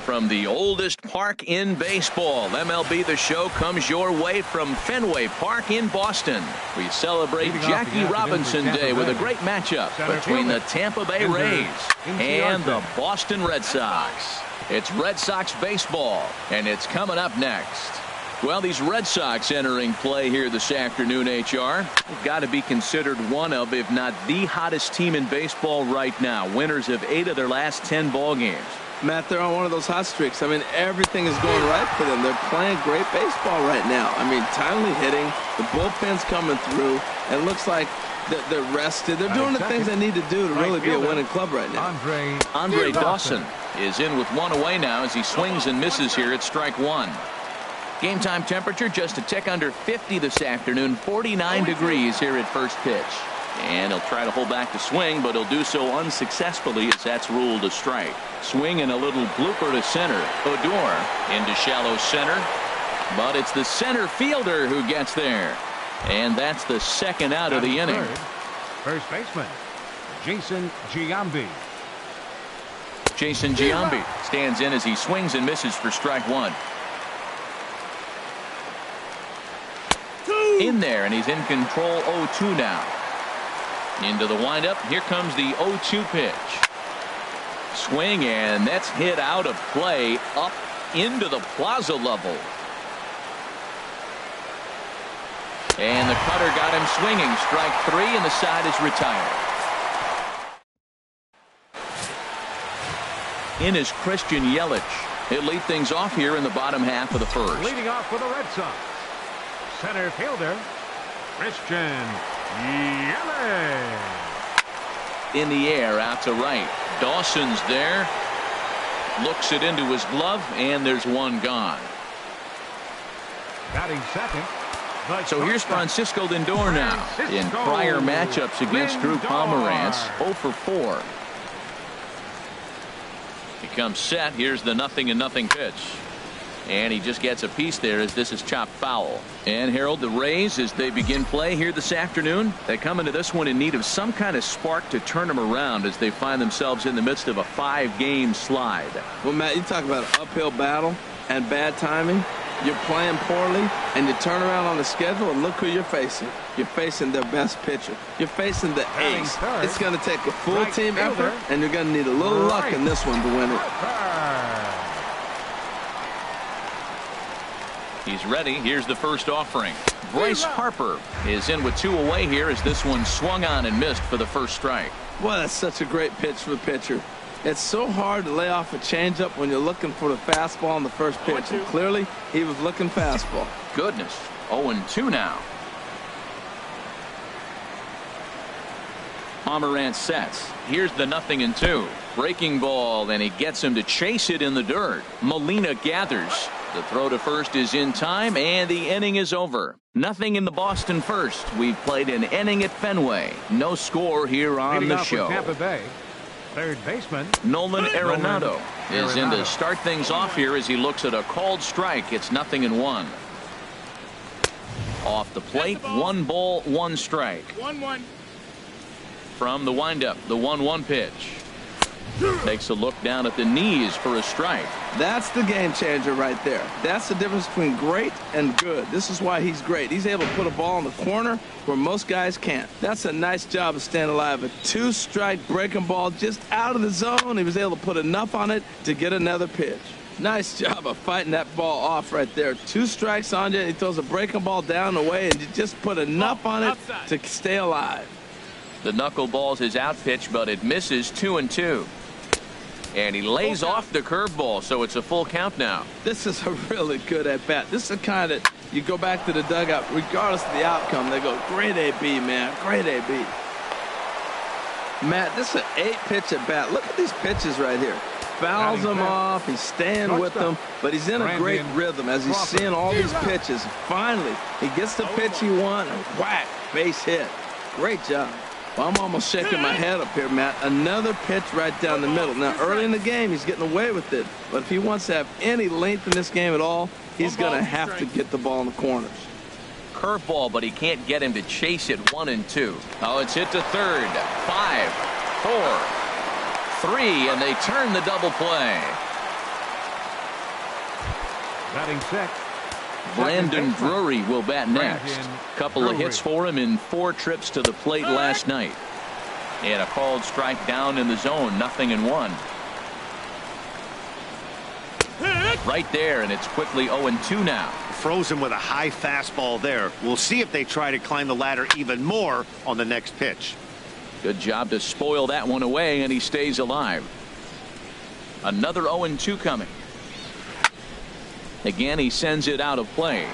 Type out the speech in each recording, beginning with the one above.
from the oldest park in baseball. MLB The Show comes your way from Fenway Park in Boston. We celebrate Jackie Robinson Day with a great matchup between the Tampa Bay Rays and the Boston Red Sox. It's Red Sox baseball, and it's coming up next. Well, these Red Sox entering play here this afternoon, HR. They've got to be considered one of, if not the hottest team in baseball right now. Winners of 8 of their last 10 ball games. Matt, they're on one of those hot streaks. I mean, everything is going right for them. They're playing great baseball right now. I mean, timely hitting, the bullpen's coming through. It looks like they're rested. They're doing the things they need to do to really be a winning club right now. Andre Dawson is in with one away now as he swings and misses here at strike one. Game time temperature just a tick under 50 this afternoon. 49 degrees here at first pitch. And he'll try to hold back the swing, but he'll do so unsuccessfully as that's ruled a strike. Swing and a little blooper to center. Odor into shallow center. But it's the center fielder who gets there. And that's the second out of the inning. First baseman, Jason Giambi. Jason Giambi stands in as he swings and misses for strike one. In there, and he's in control. 0-2 now. Into the windup. Here comes the 0-2 pitch. Swing, and that's hit out of play up into the plaza level. And the cutter got him swinging. Strike three, and the side is retired. In is Christian Yelich. He'll lead things off here in the bottom half of the first. Leading off for the Red Sox, center fielder, Christian Yelich. In the air, out to right. Dawson's there. Looks it into his glove, and there's one gone. Batting second. So here's Francisco Lindor now. In prior matchups against Drew Pomeranz, 0 for 4. He comes set. Here's the 0-0 pitch. And he just gets a piece there as this is chopped foul. And Harold, the Rays, as they begin play here this afternoon, they come into this one in need of some kind of spark to turn them around as they find themselves in the midst of a 5-game slide. Well, Matt, you talk about an uphill battle and bad timing. You're playing poorly, and you turn around on the schedule, and look who you're facing. You're facing their best pitcher. You're facing the ace. It's going to take a full team effort, and you're going to need a little luck in this one to win it. He's ready. Here's the first offering. Bryce Harper is in with 2 away here as this one swung on and missed for the first strike. Well, that's such a great pitch for the pitcher. It's so hard to lay off a changeup when you're looking for the fastball on the first pitch. And clearly, he was looking fastball. Goodness. 0-2 now. Pomeranz sets. Here's the 0-2. Breaking ball, and he gets him to chase it in the dirt. Molina gathers. The throw to first is in time, and the inning is over. Nothing in the Boston first. We've played an inning at Fenway. No score here on the show. Tampa Bay, third baseman Nolan Arenado is in to start things off here as he looks at a called strike. It's 0-1. Off the plate, 1 ball, 1 strike. 1-1. From the windup, the 1-1 pitch. Takes a look down at the knees for a strike. That's the game changer right there. That's the difference between great and good. This is why he's great. He's able to put a ball in the corner where most guys can't. That's a nice job of staying alive. A 2-strike breaking ball just out of the zone. He was able to put enough on it to get another pitch. Nice job of fighting that ball off right there. 2 strikes on you. He throws a breaking ball down the way, and you just put enough on it to stay alive. The knuckleball's his out pitch, but it misses 2-2. And he lays off the curveball, so it's a full count now. This is a really good at-bat. This is the kind that you go back to the dugout, regardless of the outcome, they go, great AB, man, great AB. Matt, this is an 8-pitch at-bat. Look at these pitches right here. Fouls them off, he's staying with them, but he's in a great rhythm as he's seeing all these pitches. Finally, he gets the pitch he wants, and whack, base hit. Great job. Well, I'm almost shaking my head up here, Matt. Another pitch right down the middle. Now, early in the game, he's getting away with it. But if he wants to have any length in this game at all, he's going to have to get the ball in the corners. Curveball, but he can't get him to chase it. 1-2. Oh, it's hit to third. 5, 4, 3, and they turn the double play. Batting six. Brandon Drury will bat next. Couple of hits for him in 4 trips to the plate last night. And a called strike down in the zone, 0-1. Right there, and it's quickly 0-2 now. Frozen with a high fastball there. We'll see if they try to climb the ladder even more on the next pitch. Good job to spoil that one away, and he stays alive. Another 0-2 coming. Again, he sends it out of play.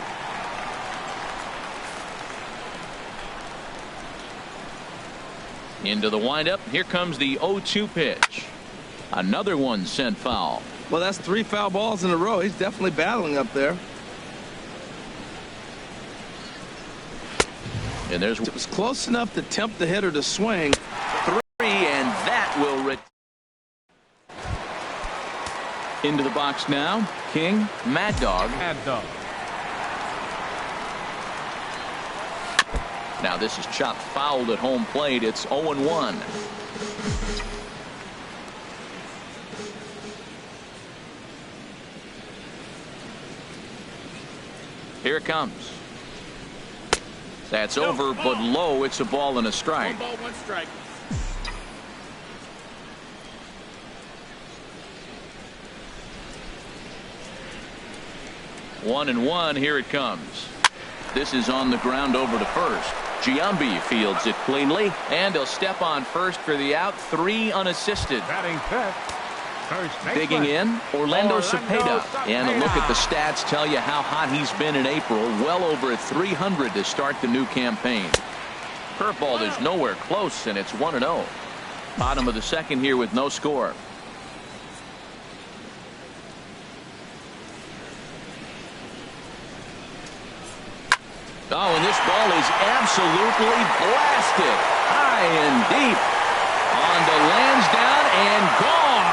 Into the windup. Here comes the 0-2 pitch. Another one sent foul. Well, that's 3 foul balls in a row. He's definitely battling up there. And there's it was close enough to tempt the hitter to swing. 3, and that will into the box now. King, Mad Dog. Now this is chopped fouled at home plate. It's 0-1. Here it comes. That's over, but low. It's a ball and a strike. 1 ball, 1 strike. One and one. Here it comes. This is on the ground over to first. Giambi fields it cleanly, and he'll step on first for the out. 3 unassisted. Batting fifth. Digging in, Orlando Cepeda. And a look at the stats tell you how hot he's been in April. Well over 300 to start the new campaign. Curveball is nowhere close, and it's 1-0. Bottom of the second here with no score. Oh, and this ball is absolutely blasted. High and deep. On to Lansdowne and gone.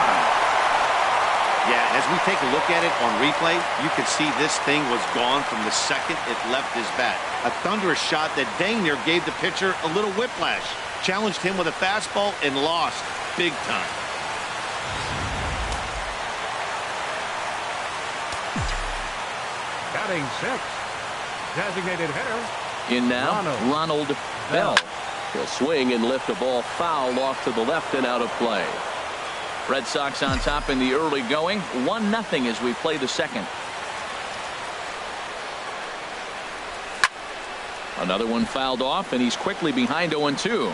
Yeah, as we take a look at it on replay, you can see this thing was gone from the second it left his bat. A thunderous shot that dang near gave the pitcher a little whiplash. Challenged him with a fastball and lost big time. Batting sixth. Designated hitter. In now, Ronald Bell. He'll swing and lift a ball foul off to the left and out of play. Red Sox on top in the early going. 1-0 as we play the second. Another one fouled off, and he's quickly behind 0-2.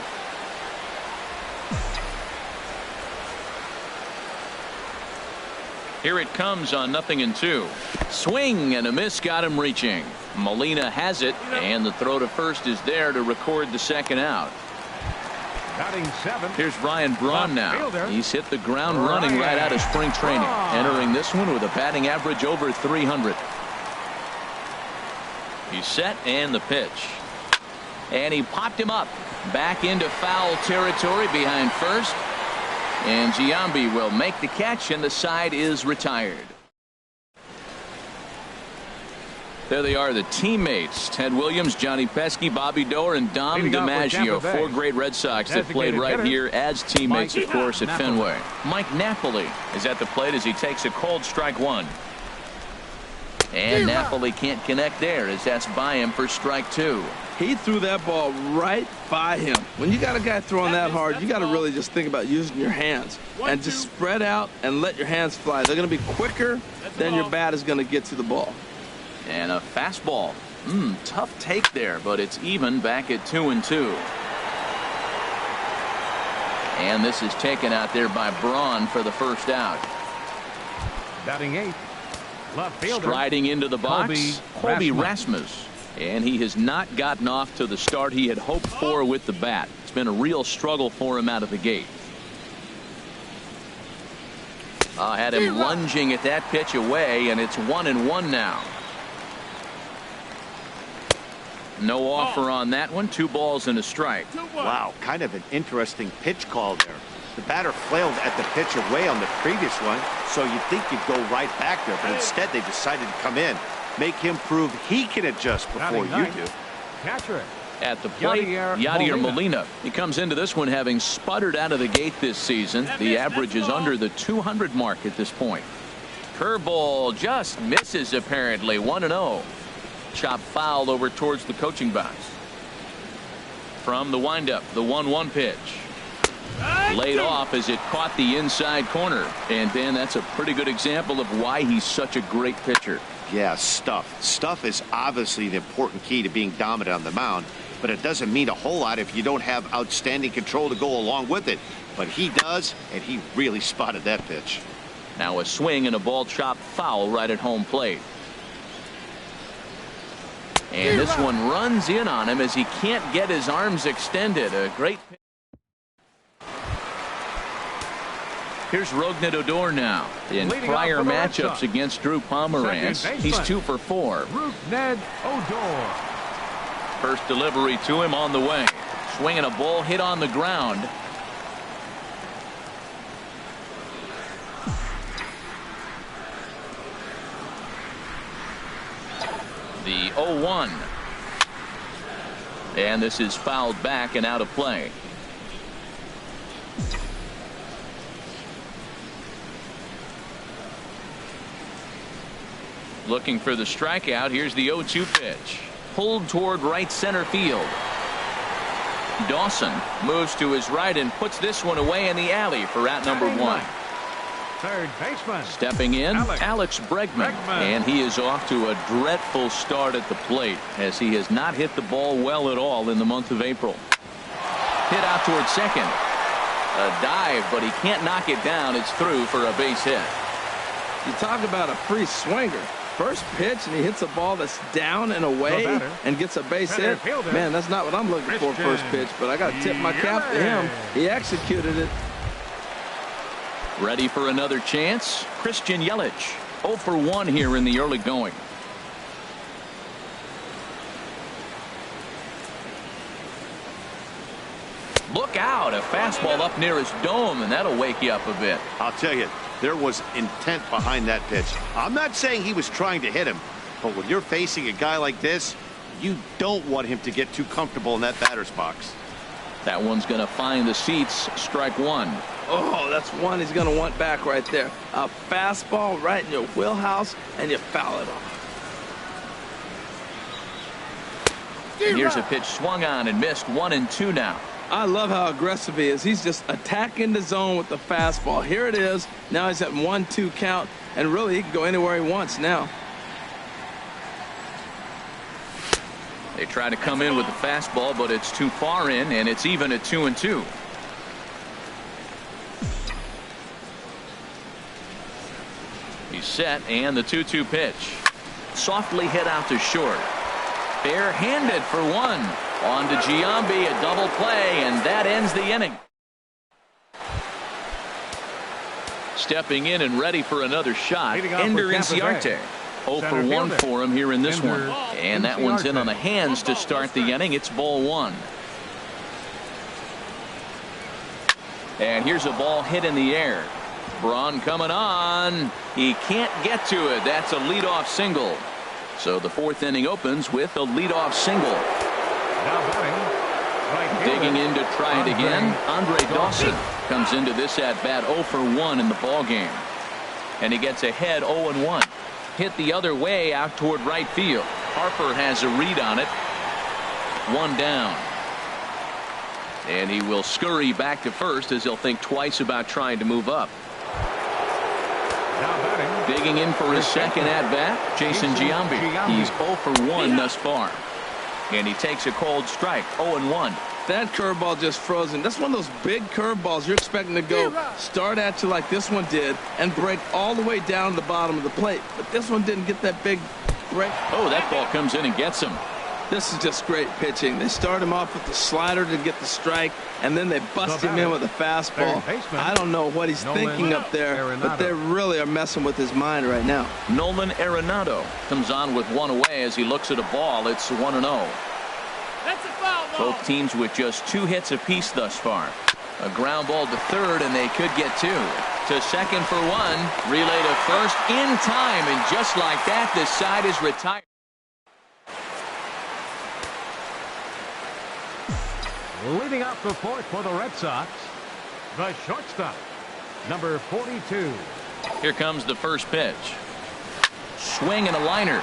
Here it comes on 0-2. Swing and a miss got him reaching. Molina has it, and the throw to first is there to record the second out. Batting seventh. Here's Ryan Braun now. He's hit the ground running right out of spring training. Entering this one with a batting average over 300. He's set, and the pitch. And he popped him up. Back into foul territory behind first. And Giambi will make the catch, and the side is retired. There they are, the teammates. Ted Williams, Johnny Pesky, Bobby Doerr, and Dom DiMaggio. 4 great Red Sox that played right here as teammates, of course, at Fenway. Mike Napoli is at the plate as he takes a cold strike 1. And Napoli can't connect there as that's by him for strike 2. He threw that ball right by him. When you got a guy throwing that hard, you got to really just think about using your hands and just spread out and let your hands fly. They're going to be quicker than your bat is going to get to the ball. And a fastball. Tough take there, but it's even back at 2-2. And this is taken out there by Braun for the first out. Batting eighth. Left fielder. Striding into the box, Colby Rasmus. And he has not gotten off to the start he had hoped for with the bat. It's been a real struggle for him out of the gate. Had him lunging at that pitch away, and it's 1-1 now. No offer on that one. 2 balls and a strike. Wow, kind of an interesting pitch call there. The batter flailed at the pitch away on the previous one, so you'd think you'd go right back there, but instead they decided to come in. Make him prove he can adjust before you do. Catcher. At the plate, Yadier Molina. He comes into this one having sputtered out of the gate this season. The average is under the 200 mark at this point. Curveball just misses apparently. 1-0. Chop foul over towards the coaching box. From the windup, the 1-1 pitch. Laid off as it caught the inside corner. And Dan, that's a pretty good example of why he's such a great pitcher. Yeah, stuff. Stuff is obviously the important key to being dominant on the mound, but it doesn't mean a whole lot if you don't have outstanding control to go along with it. But he does, and he really spotted that pitch. Now a swing and a ball chopped foul right at home plate. And this one runs in on him as he can't get his arms extended. A great pitch. Here's Rougned Odor now. In prior matchups against Drew Pomeranz, he's 2 for 4. Rougned Odor. First delivery to him on the way. Swinging a ball hit on the ground. The 0-1. And this is fouled back and out of play. Looking for the strikeout. Here's the 0-2 pitch. Pulled toward right center field. Dawson moves to his right and puts this one away in the alley for out number 1. Third baseman. Stepping in, Alex Bregman. And he is off to a dreadful start at the plate as he has not hit the ball well at all in the month of April. Hit out toward second. A dive, but he can't knock it down. It's through for a base hit. You talk about a free swinger. First pitch, and he hits a ball that's down and away and gets a base hit. Man, that's not what I'm looking for first pitch, but I got to tip my cap to him. He executed it. Ready for another chance? Christian Yelich. 0 for 1 here in the early going. Look out, a fastball up near his dome, and that'll wake you up a bit. I'll tell you, there was intent behind that pitch. I'm not saying he was trying to hit him, but when you're facing a guy like this, you don't want him to get too comfortable in that batter's box. That one's going to find the seats. Strike 1. Oh, that's one he's going to want back right there. A fastball right in your wheelhouse, and you foul it off. And here's a pitch swung on and missed. 1-2 now. I love how aggressive he is. He's just attacking the zone with the fastball. Here it is. Now he's at 1-2 count, and really he can go anywhere he wants now. They try to come in with the fastball, but it's too far in, and it's even at 2-2. He's set, and the 2-2 pitch. Softly hit out to short. Bare-handed for 1. On to Giambi, a double play, and that ends the inning. Stepping in and ready for another shot, Ender Inciarte. 0 for 1 for him here in this one. And that one's in on the hands to start the inning. It's ball 1. And here's a ball hit in the air. Braun coming on. He can't get to it. That's a leadoff single. So the 4th inning opens with a leadoff single. Digging in to try it again. Andre Dawson comes into this at bat 0 for 1 in the ball game. And he gets ahead 0-1. Hit the other way out toward right field. Harper has a read on it. 1 down. And he will scurry back to first as he'll think twice about trying to move up. Digging in for his second at bat, Jason Giambi. He's 0 for 1 thus far. And he takes a cold strike. 0-1. That curveball just frozen. That's one of those big curveballs you're expecting to go start at you like this one did and break all the way down to the bottom of the plate. But this one didn't get that big break. Oh, that ball comes in and gets him. This is just great pitching. They start him off with the slider to get the strike, and then they bust him in with a fastball. I don't know what he's thinking up there, but they really are messing with his mind right now. Nolan Arenado comes on with 1 away as he looks at a ball. It's 1-0. That's a foul ball. Both teams with just 2 hits apiece thus far. A ground ball to third, and they could get 2. To second for 1. Relay to first in time, and just like that, this side is retired. Leading off the 4th for the Red Sox, the shortstop, number 42, Here comes the first pitch. Swing and a liner.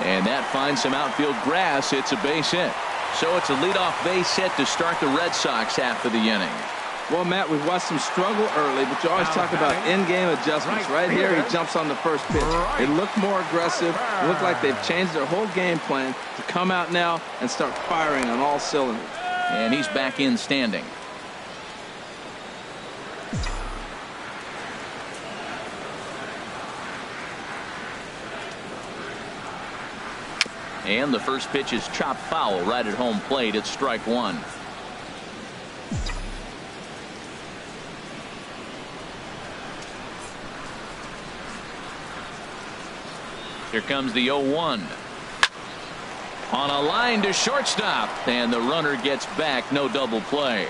And that finds some outfield grass. It's a base hit. So it's a leadoff base hit to start the Red Sox half of the inning. Well, Matt, we've watched some struggle early, but you always talk about in-game adjustments. Right here, he jumps on the first pitch. It looked more aggressive. It looked like they've changed their whole game plan to come out now and start firing on all cylinders. And he's back in standing. And the first pitch is chopped foul right at home plate. It's strike one. Here comes the 0-1. On a line to shortstop. And the runner gets back. No double play.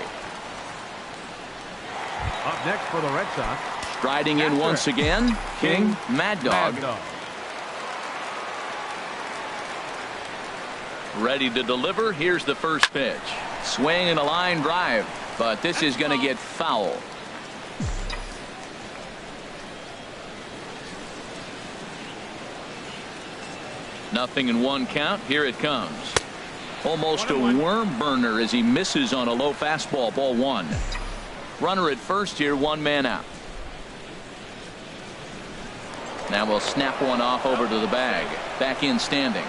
Up next for the Red Sox. Striding in once again. King Mad Dog. Ready to deliver. Here's the first pitch. Swing and a line drive. But this is going to get foul. Nothing in one count. Here it comes. Almost a worm burner as he misses on a low fastball. Ball one. Runner at first here. One man out. Now we'll snap one off over to the bag. Back in standing.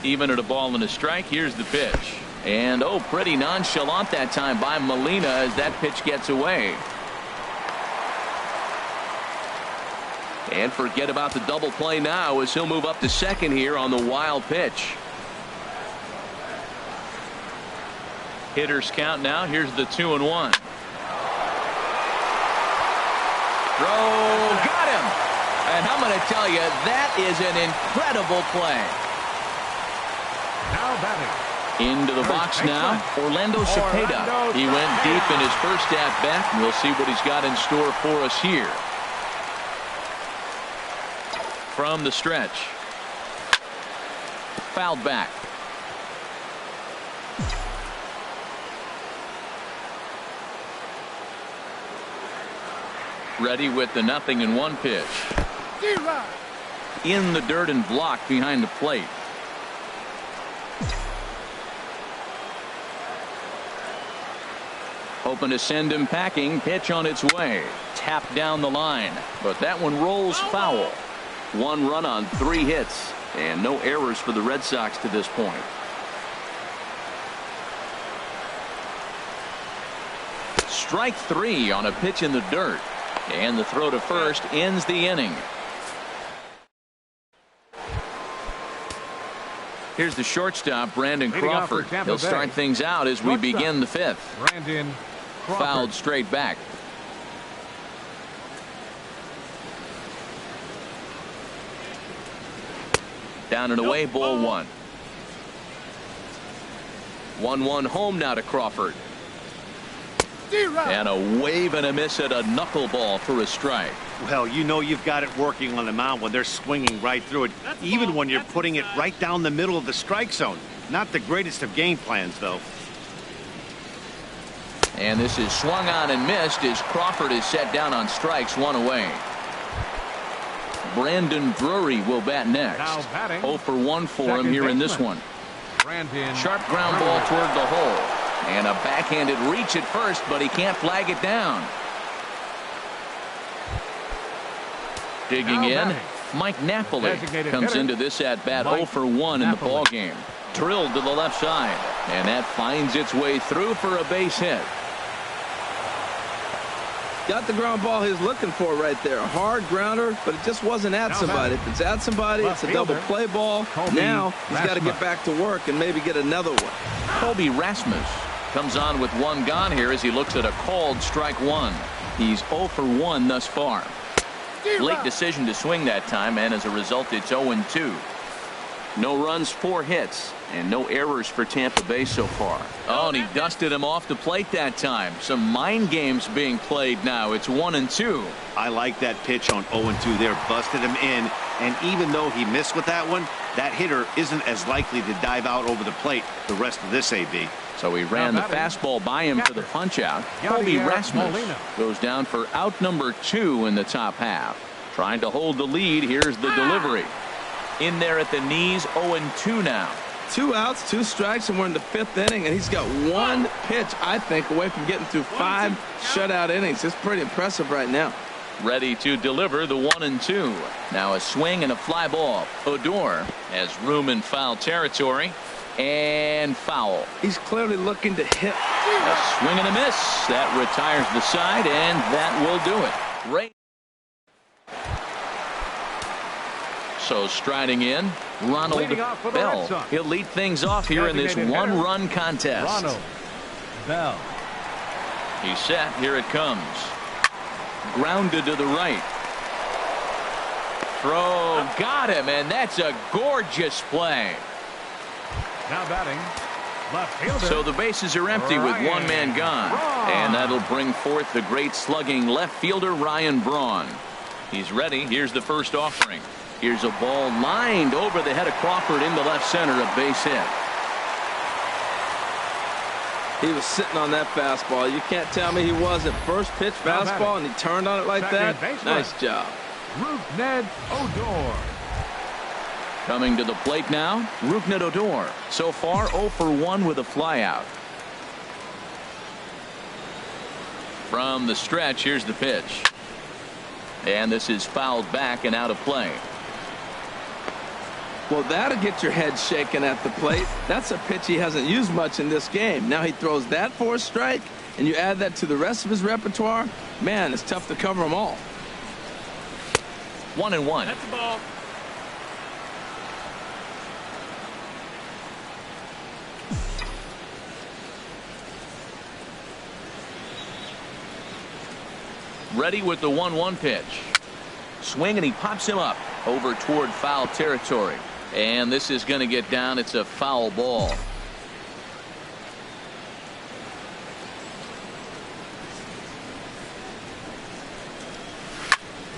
Even at a ball and a strike. Here's the pitch. And oh, pretty nonchalant that time by Molina as that pitch gets away. And forget about the double play now as he'll move up to second here on the wild pitch. Hitters count now. Here's the 2-1. Throw, got him. And I'm going to tell you, that is an incredible play. Now batting. Into the box now, Orlando Cepeda. He went deep in his first at-bat, and we'll see what he's got in store for us here. From the stretch. Fouled back. Ready with the 0-1 pitch. In the dirt and blocked behind the plate. Hoping to send him packing. Pitch on its way. Tapped down the line. But that one rolls foul. 1 run on 3 hits. And no errors for the Red Sox to this point. Strike 3 on a pitch in the dirt. And the throw to first ends the inning. Here's the shortstop, Brandon Crawford. He'll start things out as we begin the 5th. Brandon Crawford. Fouled straight back. Down and away, ball 1. 1-1 home now to Crawford. And a wave and a miss at a knuckleball for a strike. Well, you know you've got it working on the mound when they're swinging right through it, even when you're putting it right down the middle of the strike zone. Not the greatest of game plans, though. And this is swung on and missed as Crawford is set down on strikes, 1 away. Brandon Drury will bat next. 0 for 1 for him here in this one. Sharp ground ball toward the hole. And a backhanded reach at first, but he can't flag it down. Digging in, Mike Napoli comes into this at bat 0 for 1 in the ball game. Drilled to the left side, and that finds its way through for a base hit. Got the ground ball he was looking for right there. A hard grounder, but it just wasn't at somebody. If it's at somebody, it's a double play ball. Now he's got to get back to work and maybe get another one. Colby Rasmus comes on with 1 gone here as he looks at a called strike 1. He's 0 for 1 thus far. Late decision to swing that time, and as a result, it's 0-2. No runs, 4 hits, and no errors for Tampa Bay so far. Oh, and he dusted him off the plate that time. Some mind games being played now. It's 1-2. I like that pitch on 0-2 there. Busted him in. And even though he missed with that one, that hitter isn't as likely to dive out over the plate the rest of this AB. So he ran the fastball by him for the punch out. Colby Rasmus goes down for out number 2 in the top half. Trying to hold the lead. Here's the delivery. In there at the knees, 0-2 now. 2 outs, 2 strikes, and we're in the 5th inning, and he's got 1 pitch, I think, away from getting through 5 shutout innings. It's pretty impressive right now. Ready to deliver the 1-2. Now a swing and a fly ball. Odor has room in foul territory. And foul. He's clearly looking to hit. A swing and a miss. That retires the side, and that will do it. Great. So striding in, Ronald Bell. He'll lead things off here in this 1-run contest. Ronald Bell. He's set. Here it comes. Grounded to the right. Throw. Got him, and that's a gorgeous play. Now batting, left fielder. So the bases are empty with 1 man gone. And that'll bring forth the great slugging left fielder Ryan Braun. He's ready. Here's the first offering. Here's a ball lined over the head of Crawford into left center, a base hit. He was sitting on that fastball. You can't tell me he wasn't. First pitch fastball, and he turned on it like that. Nice job. Ned Odor. Coming to the plate now, Rougned Odor. So far 0 for 1 with a flyout. From the stretch, here's the pitch. And this is fouled back and out of play. Well, that'll get your head shaken at the plate. That's a pitch he hasn't used much in this game. Now he throws that for a strike, and you add that to the rest of his repertoire. Man, it's tough to cover them all. 1-1. That's the ball. Ready with the 1-1 pitch. Swing, and he pops him up over toward foul territory. And this is going to get down. It's a foul ball.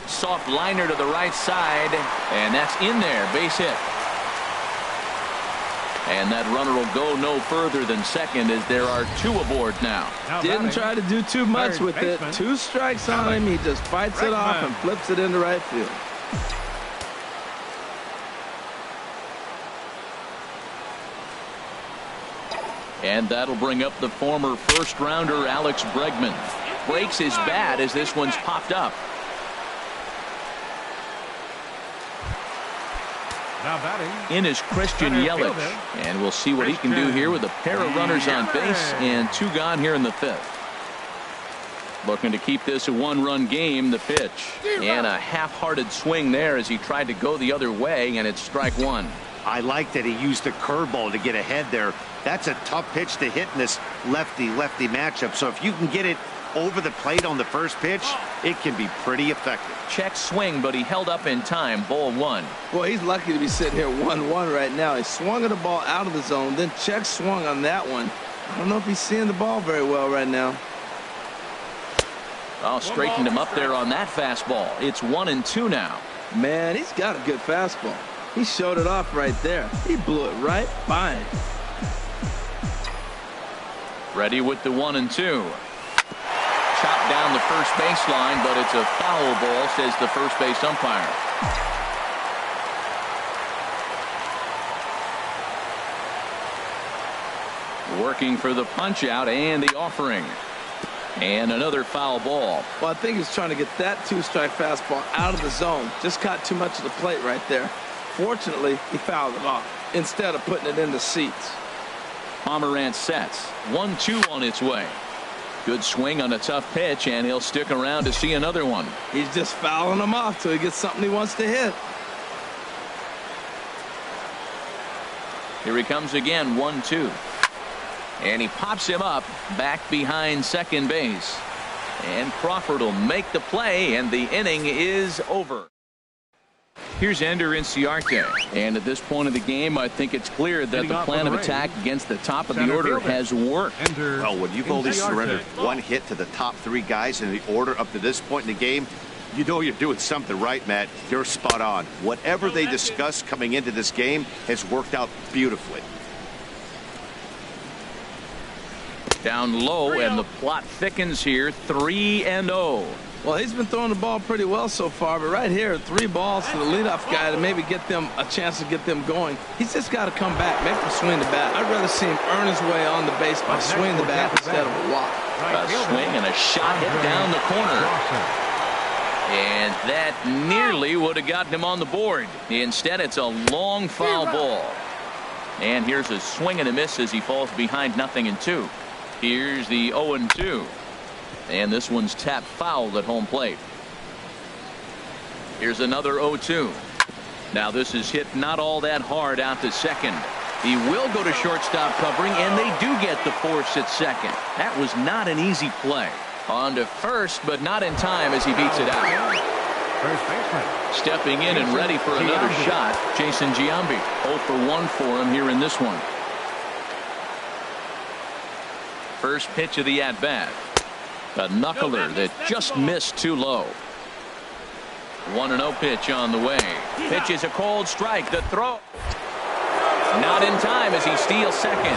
Soft liner to the right side, and that's in there. Base hit. And that runner will go no further than second as there are 2 aboard now. Didn't try to do too much with it. 2 strikes on him. He just fights it off and flips it into right field. And that'll bring up the former first-rounder Alex Bregman. Breaks his bat as this one's popped up. Now batting. In is Christian Yelich. And we'll see what he can do here with a pair of runners on base and 2 gone here in the 5th. Looking to keep this a 1-run game. The pitch. And a half-hearted swing there as he tried to go the other way, and it's strike 1. I like that he used the curveball to get ahead there. That's a tough pitch to hit in this lefty-lefty matchup. So if you can get it over the plate on the first pitch, it can be pretty effective. Check swing, but he held up in time. Ball 1. Boy, he's lucky to be sitting here 1-1 right now. He swung at the ball out of the zone, then check swung on that one. I don't know if he's seeing the ball very well right now. Oh, straightened him up there on that fastball. It's 1-2 now. Man, he's got a good fastball. He showed it off right there. He blew it right by him. Ready with the 1-2. Chopped down the first baseline, but it's a foul ball, says the first base umpire. Working for the punch out and the offering. And another foul ball. Well, I think he's trying to get that 2-strike fastball out of the zone. Just caught too much of the plate right there. Fortunately, he fouled it off instead of putting it in the seats. Pomerantz sets. 1-2 on its way. Good swing on a tough pitch, and he'll stick around to see another one. He's just fouling them off till he gets something he wants to hit. Here he comes again, 1-2. And he pops him up back behind second base. And Crawford will make the play, and the inning is over. Here's Ender Inciarte. And at this point of the game, I think it's clear that the plan of attack against the top of the order has worked. Well, when you've only surrendered 1 hit to the top 3 guys in the order up to this point in the game, You know you're doing something right, Matt. You're spot on. Whatever they discussed coming into this game has worked out beautifully. Down low, and the plot thickens here. 3-0. Well, he's been throwing the ball pretty well so far, but right here, 3 balls to the leadoff guy to maybe get them a chance to get them going. He's just got to come back, make them swing the bat. I'd rather see him earn his way on the base by swinging the bat instead of a walk. A swing and a shot hit down the corner. And that nearly would have gotten him on the board. Instead, it's a long foul ball. And here's a swing and a miss as he falls behind 0-2. Here's the 0-2. And this one's tapped foul at home plate. Here's another 0-2. Now this is hit not all that hard out to second. He will go to shortstop covering, and they do get the force at second. That was not an easy play. On to first, but not in time as he beats it out. First baseman. Stepping in and ready for another shot, Jason Giambi. 0 for 1 for him here in this one. First pitch of the at-bat. A knuckler that just missed too low. 1-0 pitch on the way. Pitch is a cold strike. The throw. Not in time as he steals second.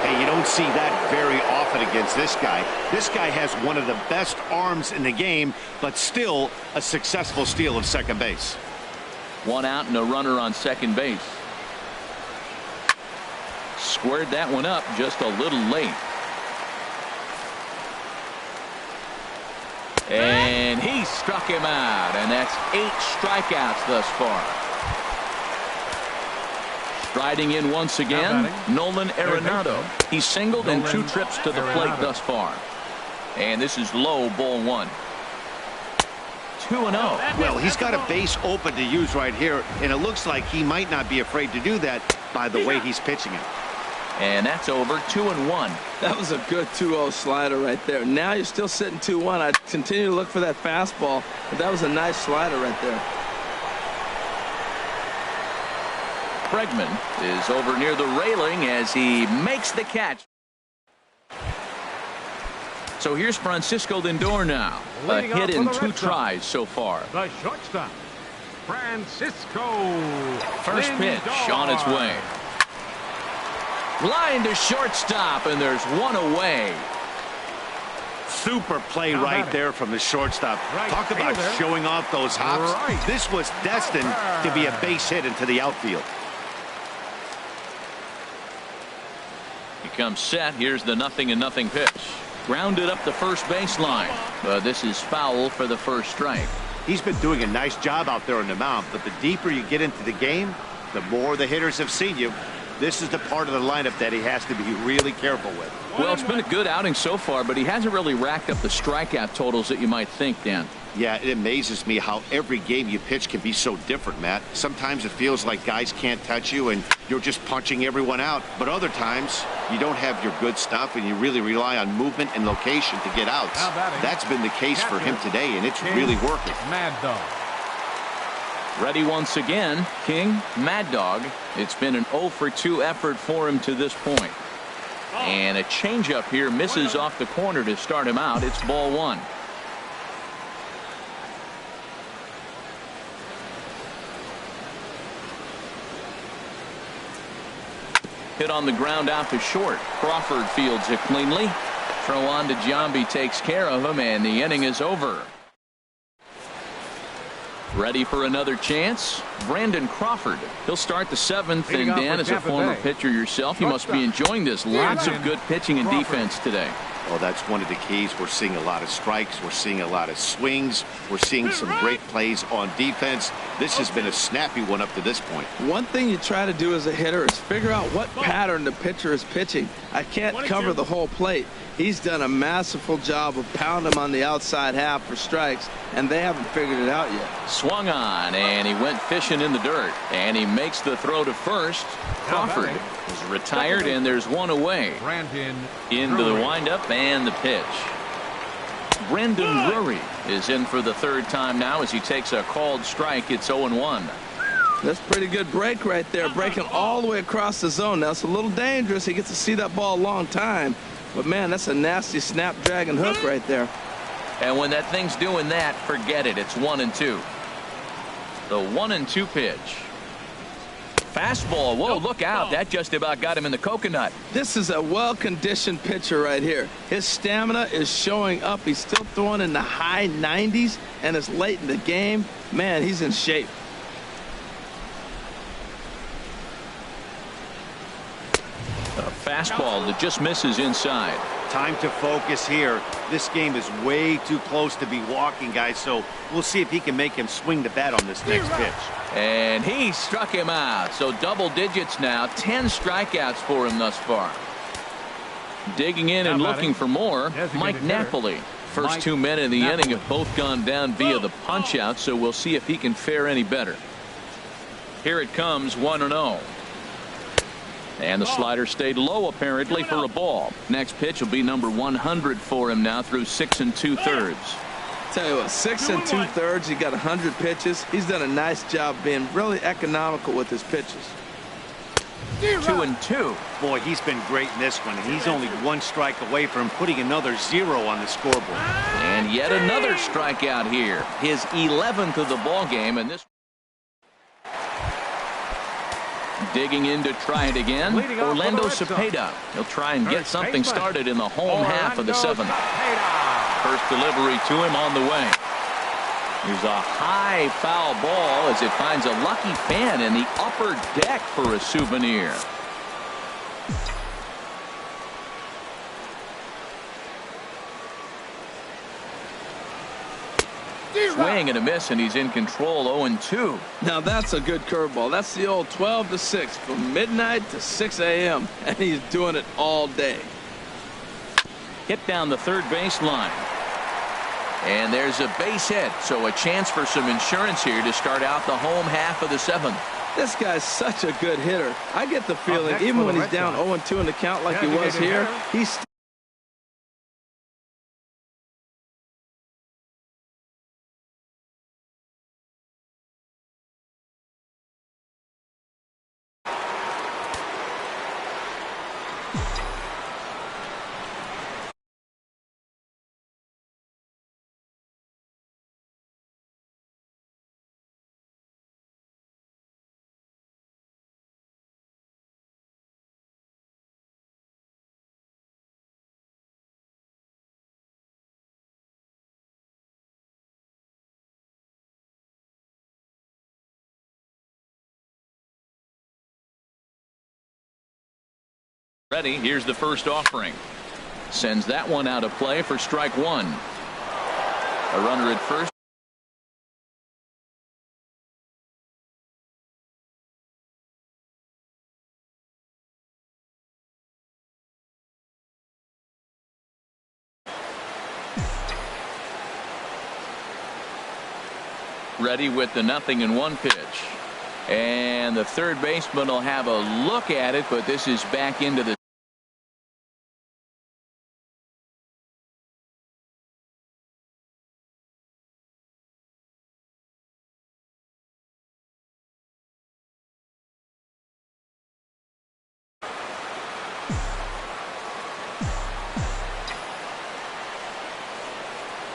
Hey, you don't see that very often against this guy. This guy has one of the best arms in the game, but still a successful steal of second base. 1 out and a runner on second base. Squared that one up just a little late. And he struck him out, and that's 8 strikeouts thus far. Striding in once again, Nolan Arenado. He's singled in 2 trips to the plate thus far. And this is low, ball 1. 2-0. Well, he's got a base open to use right here, and it looks like he might not be afraid to do that by the way he's pitching it. And that's over. 2-1. That was a good 2-0 slider right there. Now you're still sitting 2-1. I continue to look for that fastball, but that was a nice slider right there. Bregman is over near the railing as he makes the catch. So here's Francisco Lindor now. A hit in 2 tries so far. The shortstop, Francisco. First Lindor. pitch on its way. Line to shortstop, and there's 1 away. Super play right there from the shortstop. Talk about showing off those hops. This was destined to be a base hit into the outfield. He comes set. Here's the 0-0 pitch. Grounded up the first baseline. This is foul for the first strike. He's been doing a nice job out there on the mound, but the deeper you get into the game, the more the hitters have seen you. This is the part of the lineup that he has to be really careful with. Well, it's been a good outing so far, but he hasn't really racked up the strikeout totals that you might think, Dan. Yeah, it amazes me how every game you pitch can be so different, Matt. Sometimes it feels like guys can't touch you and you're just punching everyone out. But other times you don't have your good stuff and you really rely on movement and location to get outs. That's been the case for him today, and it's really working. Mad Dog. Ready once again, King, Mad Dog. It's been an 0 for 2 effort for him to this point. And a changeup here misses off the corner to start him out. It's ball 1. Hit on the ground out to short. Crawford fields it cleanly. Throw on to Giambi takes care of him, and the inning is over. Ready for another chance? Brandon Crawford. He'll start the 7th, and Dan, as a former pitcher yourself, you must be enjoying this. Lots of good pitching and defense today. Well, that's one of the keys. We're seeing a lot of strikes. We're seeing a lot of swings. We're seeing some great plays on defense. This has been a snappy one up to this point. One thing you try to do as a hitter is figure out what pattern the pitcher is pitching. I can't cover the whole plate. He's done a masterful job of pounding him on the outside half for strikes, and they haven't figured it out yet. Swung on, and he went fishing in the dirt, and he makes the throw to first. Crawford is retired, and there's 1 away. Into the windup and the pitch. Brendan Drury is in for the 3rd time now as he takes a called strike. It's 0-1. That's a pretty good break right there, breaking all the way across the zone. Now it's a little dangerous. He gets to see that ball a long time, but man, that's a nasty snapdragon hook right there. And when that thing's doing that, forget it. It's 1-2. The 1-2 pitch. Fastball. Whoa, look out. That just about got him in the coconut. This is a well-conditioned pitcher right here. His stamina is showing up. He's still throwing in the high 90s, and it's late in the game. Man, he's in shape. A fastball that just misses inside. Time to focus here. This game is way too close to be walking, guys, so we'll see if he can make him swing the bat on this next pitch. And he struck him out. So double digits now. 10 strikeouts for him thus far. Digging in and looking for more, Mike Napoli. First 2 men in the inning have both gone down via the punch out, so we'll see if he can fare any better. Here it comes, 1-0. And the slider stayed low apparently for a ball. Next pitch will be number 100 for him now through 6 2/3. Tell you what, 6 2/3. He got 100 pitches. He's done a nice job being really economical with his pitches. 2-2. Boy, he's been great in this one, and he's only 1 strike away from putting another 0 on the scoreboard. And yet another strikeout here. His 11th of the ball game, and this. Digging in to try it again, Orlando Cepeda. He'll try and get something started in the home half of the 7th. First delivery to him on the way. Here's a high foul ball as it finds a lucky fan in the upper deck for a souvenir. Swing and a miss, and he's in control. 0-2. Now that's a good curveball. That's the old 12 to 6 from midnight to 6 a.m. and he's doing it all day. Hit down the third baseline. And there's a base hit, so a chance for some insurance here to start out the home half of the 7th. This guy's such a good hitter. I get the feeling even when he's down 0-2 in the count like he was here, he's ready. Here's the first offering. Sends that one out of play for strike 1. A runner at first. Ready with the 0-1 pitch. And the third baseman will have a look at it, but this is back into the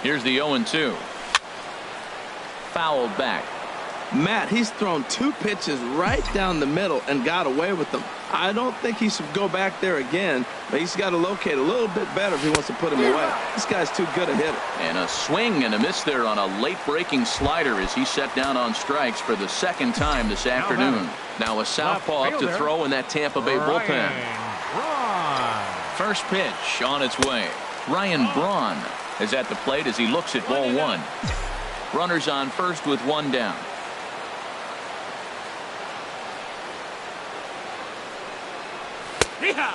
Here's the 0-2. Fouled back. Matt, he's thrown 2 pitches right down the middle and got away with them. I don't think he should go back there again, but he's got to locate a little bit better if he wants to put him away. This guy's too good a hitter. And a swing and a miss there on a late breaking slider as he set down on strikes for the 2nd time this afternoon. Now a southpaw up to throw in that Tampa Bay bullpen. First pitch on its way. Ryan Braun is at the plate as he looks at ball 1. Runners on first with 1 down.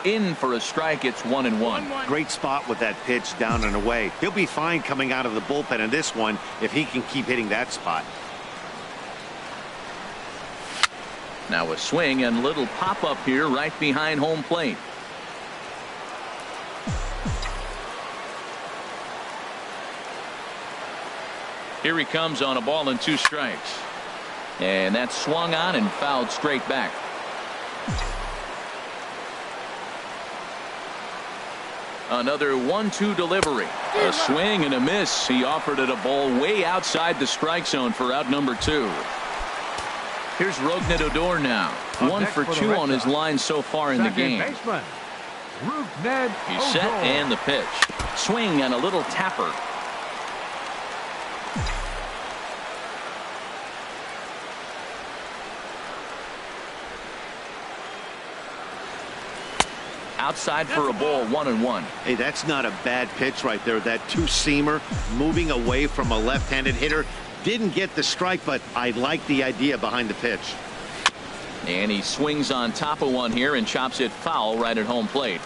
In for a strike. It's 1-1. Great spot with that pitch down and away. He'll be fine coming out of the bullpen in this one if he can keep hitting that spot. Now a swing and little pop up here right behind home plate. Here he comes on a ball and 2 strikes. And that's swung on and fouled straight back. 0 Another 1-2 delivery. A swing and a miss. He offered it a ball way outside the strike zone for out number 2. Here's Rougned now. 1 for 2 on his line so far in the game. He's set and the pitch. Swing and a little tapper. Outside for a ball, 1-1. Hey, that's not a bad pitch right there. That two-seamer moving away from a left-handed hitter. Didn't get the strike, but I like the idea behind the pitch. And he swings on top of one here and chops it foul right at home plate.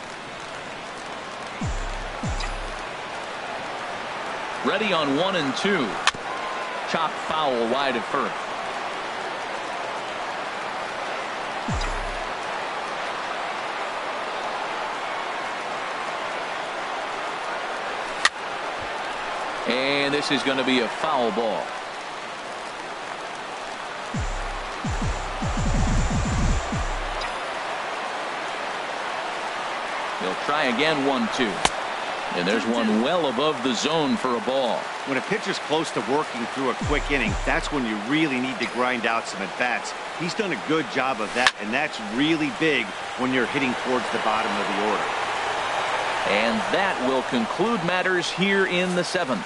Ready on 1 and 2. Chop foul wide at first. And this is going to be a foul ball. He'll try again, 1-2. And there's one well above the zone for a ball. When a pitcher's close to working through a quick inning, that's when you really need to grind out some at-bats. He's done a good job of that, and that's really big when you're hitting towards the bottom of the order. And that will conclude matters here in the 7th.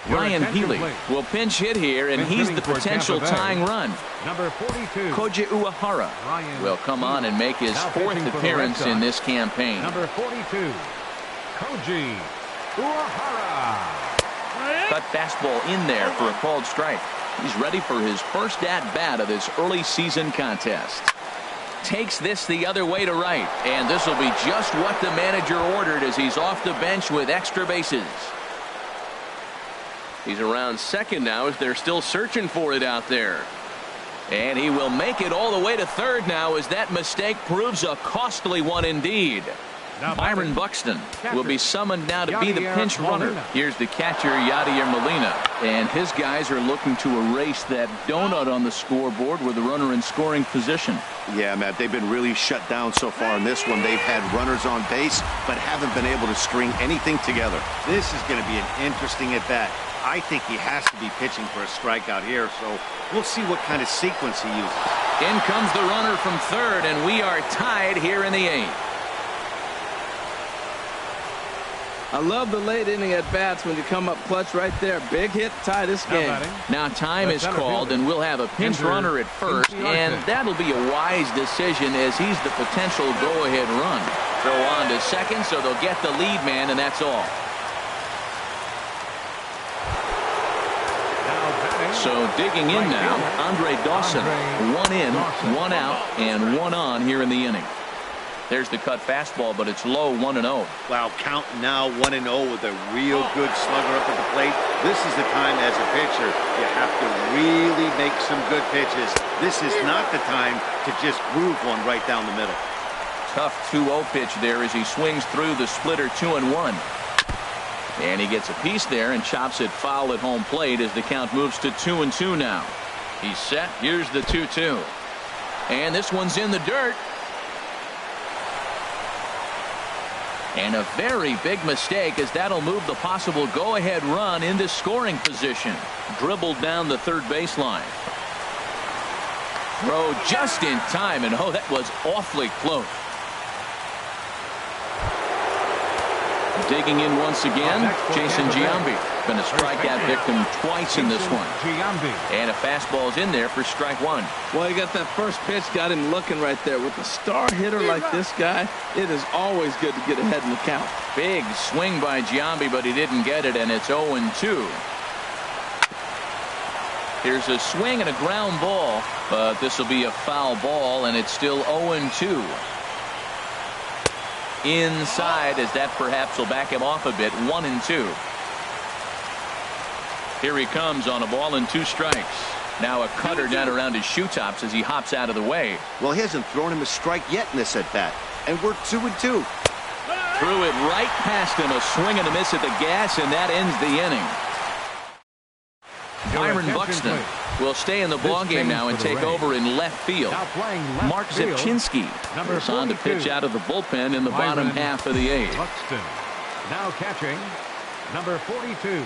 Ryan Healy will pinch hit here, and he's the potential tying run. Number 42. Koji Uehara will come on and make his 4th appearance in this campaign. Number 42. Koji Uehara. Cut fastball in there for a called strike. He's ready for his first at-bat of this early season contest. Takes this the other way to right, and this will be just what the manager ordered as he's off the bench with extra bases. He's around second now as they're still searching for it out there. And he will make it all the way to third now as that mistake proves a costly one indeed. Byron Buxton will be summoned now to be the pinch runner. Here's the catcher, Yadier Molina. And his guys are looking to erase that donut on the scoreboard with the runner in scoring position. Yeah, Matt, they've been really shut down so far in this one. They've had runners on base, but haven't been able to string anything together. This is going to be an interesting at-bat. I think he has to be pitching for a strikeout here, so we'll see what kind of sequence he uses. In comes the runner from third, and we are tied here in the 8th. I love the late inning at bats when you come up clutch right there. Big hit, tie this game. Now time is called, and we'll have a pinch runner at first, and that'll be a wise decision as he's the potential go-ahead run. Throw on to second, so they'll get the lead man, and that's all. So digging in now, Andre Dawson. 1 in, 1 out, and 1 on here in the inning. There's the cut fastball, but it's low, 1-0. Wow, count now 1-0 with a real good slugger up at the plate. This is the time as a pitcher you have to really make some good pitches. This is not the time to just groove one right down the middle. Tough 2-0 pitch there as he swings through the splitter 2-1. And he gets a piece there and chops it foul at home plate as the count moves to 2-2 now. He's set. Here's the 2-2. And this one's in the dirt. And a very big mistake as that'll move the possible go-ahead run into scoring position. Dribbled down the third baseline. Throw just in time, and oh, that was awfully close. Digging in once again, Jason Giambi. Been a strikeout victim twice in this one. And a fastball's in there for strike 1. Well, he got that first pitch, got him looking right there. With a star hitter like this guy, it is always good to get ahead in the count. Big swing by Giambi, but he didn't get it, and it's 0-2. Here's a swing and a ground ball, but this will be a foul ball, and it's still 0-2. Inside, as that perhaps will back him off a bit. 1-2. Here he comes on a ball and 2 strikes. Now a cutter down around his shoe tops as he hops out of the way. Well, he hasn't thrown him a strike yet in this at bat, and we're 2-2. Threw it right past him, a swing and a miss at the gas, and that ends the inning. Byron Buxton will stay in the ballgame now and take over in left field. Mark Zipchinski is on to pitch out of the bullpen in the bottom half of the eighth. Buxton now catching number 42,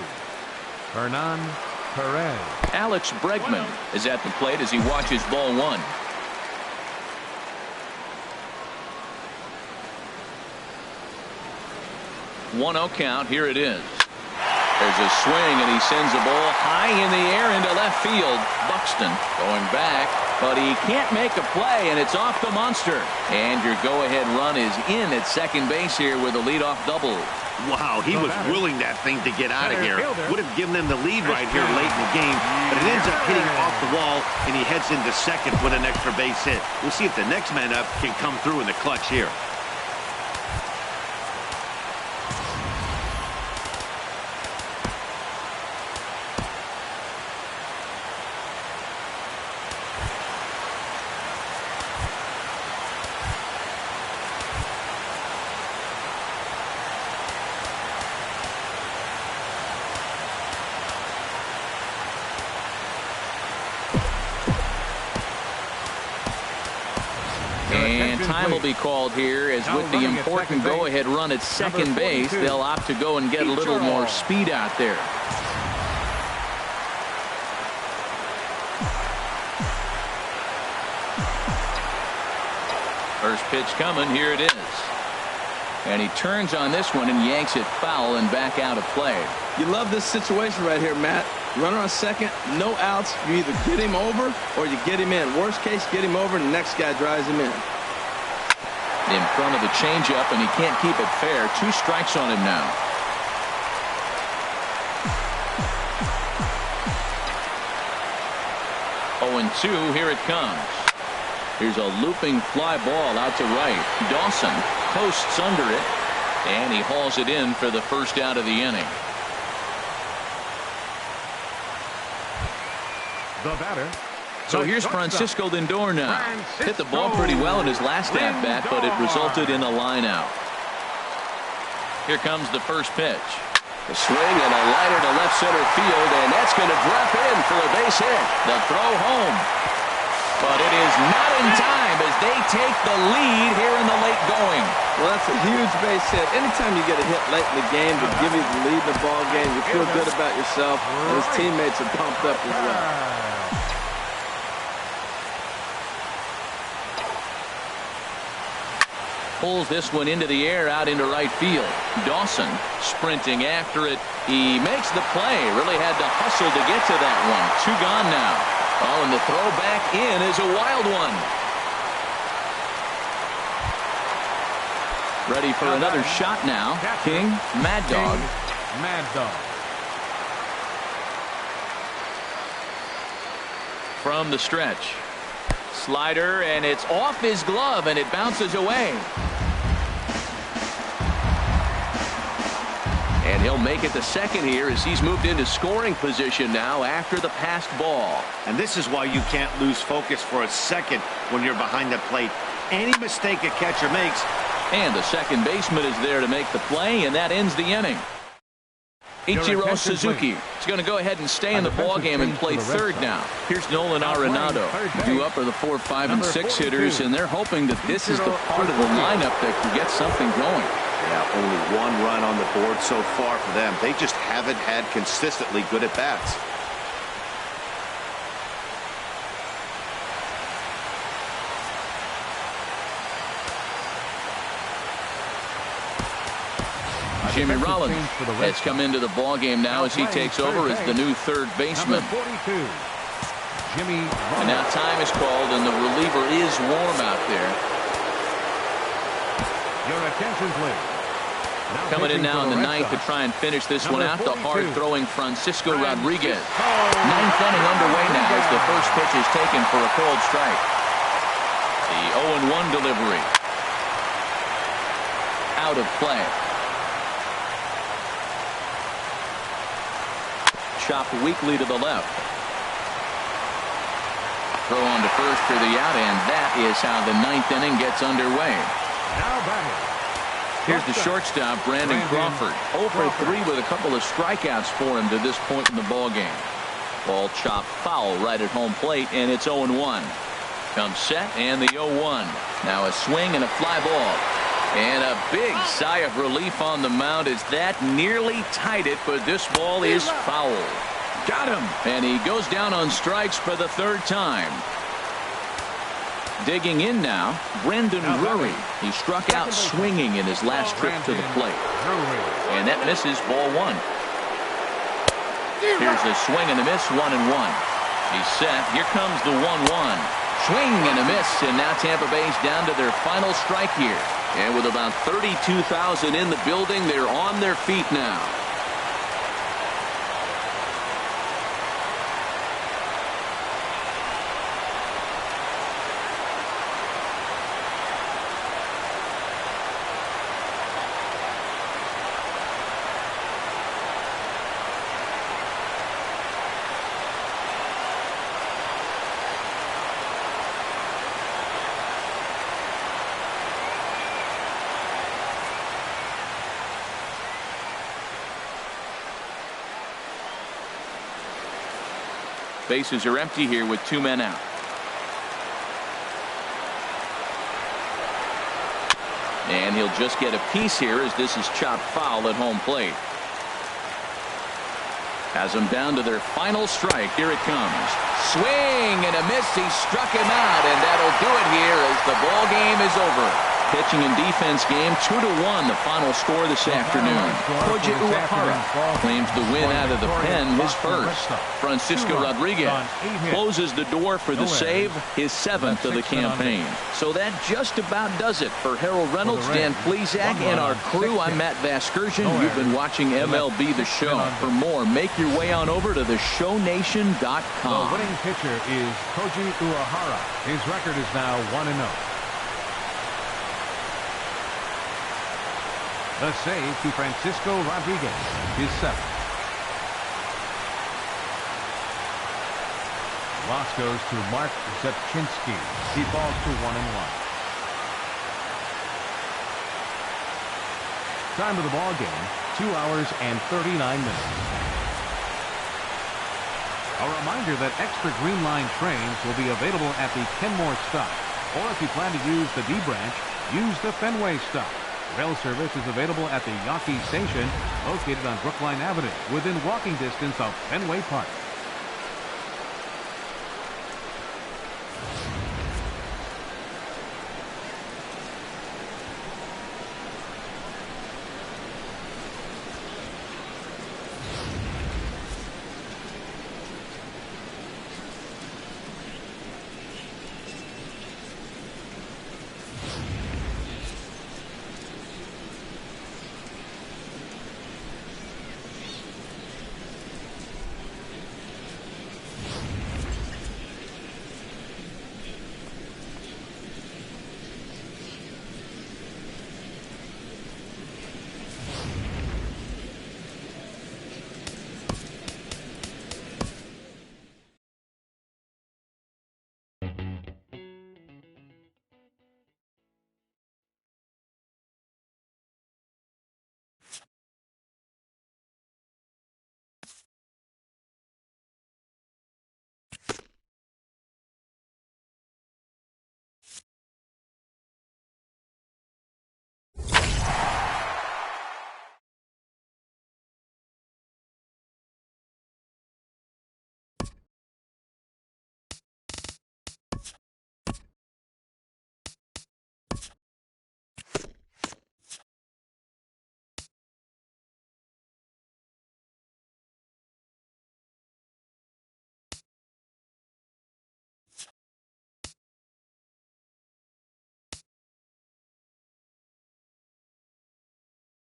Hernan Perez. Alex Bregman is at the plate as he watches ball one. 1-0 count. Here it is. There's a swing, and he sends the ball high in the air into left field. Buxton going back, but he can't make a play, and it's off the monster. And your go-ahead run is in at second base here with a leadoff double. Wow, he was willing that thing to get out of here. Would have given him the lead right here late in the game, but it ends up hitting off the wall, and he heads into second with an extra base hit. We'll see if the next man up can come through in the clutch here. And time will be called here as with the important go-ahead run at second base, they'll opt to go and get a little more speed out there. First pitch coming. Here it is. And he turns on this one and yanks it foul and back out of play. You love this situation right here, Matt. Runner on second, no outs. You either get him over or you get him in. Worst case, get him over and the next guy drives him in. In front of the changeup, and he can't keep it fair. 2 strikes on him now. Oh, and 2. Here it comes. Here's a looping fly ball out to right. Dawson posts under it, and he hauls it in for the first out of the inning. The batter. So here's Francisco Lindor now. Hit the ball pretty well in his last at-bat, but it resulted in a line out. Here comes the first pitch. A swing and a liner to left center field, and that's going to drop in for a base hit. The throw home. But it is not in time as they take the lead here in the late going. Well, that's a huge base hit. Anytime you get a hit late in the game to give you the lead in the ball game, you feel good about yourself, and his teammates are pumped up as well. Pulls this one into the air out into right field. Dawson sprinting after it. He makes the play. Really had to hustle to get to that one. 2 gone now. Oh, and the throw back in is a wild one. Ready for another shot now. King, Mad Dog. Mad Dog. From the stretch. Slider, and it's off his glove, and it bounces away. And he'll make it the second here as he's moved into scoring position now after the passed ball. And this is why you can't lose focus for a second when you're behind the plate. Any mistake a catcher makes. And the second baseman is there to make the play, and that ends the inning. Ichiro Suzuki is going to go ahead and stay in the ballgame and play third now. Here's Nolan Arenado. Due up are the 4, 5, and 6 hitters, and they're hoping that this is the part of the lineup that can get something going. Yeah, only 1 run on the board so far for them. They just haven't had consistently good at-bats. Jimmy Rollins has come into the ballgame now as he takes over as the new third baseman. And now time is called, and the reliever is warm out there. Your attention, please. Coming in now in the 9th to try and finish this one out, the hard-throwing Francisco Rodriguez. 9th inning underway now as the first pitch is taken for a called strike. The 0-1 delivery. Out of play. Chopped weakly to the left. Throw on to first for the out, and that is how the 9th inning gets underway. Now batting. Here's the shortstop, Brandon Crawford. 0 for 3 with a couple of strikeouts for him to this point in the ball game. Ball chopped foul right at home plate, and it's 0-1. Comes set, and the 0-1. Now a swing and a fly ball. And a big sigh of relief on the mound as that nearly tied it, but this ball is foul. Got him. And he goes down on strikes for the third time. Digging in now, Brendan Drury. He struck out swinging in his last trip to the plate. And that misses ball one. Here's a swing and a miss, 1-1. He's set. Here comes the 1-1. Swing and a miss, and now Tampa Bay's down to their final strike here. And with about 32,000 in the building, they're on their feet now. Bases are empty here with 2 men out. And he'll just get a piece here as this is chopped foul at home plate. Has them down to their final strike. Here it comes. Swing and a miss. He struck him out, and that'll do it here as the ball game is over. Pitching and defense game 2-1 the final score this afternoon. Koji Uehara claims the win out of the pen, his first. Francisco Rodriguez closes the door for the save, his 7th of the campaign. So that just about does it for Harold Reynolds, Dan Plesac, and our crew. I'm Matt Vasgersian. You've been watching MLB The Show. For more, make your way on over to theshownation.com. The winning pitcher is Koji Uehara. His record is now 1-0. The save to Francisco Rodriguez, his 7th. Loss goes to Mark Zepchinski. He falls to 1-1. Time of the ball game, 2 hours and 39 minutes. A reminder that extra Green Line trains will be available at the Kenmore stop. Or if you plan to use the D branch, use the Fenway stop. Rail service is available at the Yawkey Station, located on Brookline Avenue, within walking distance of Fenway Park.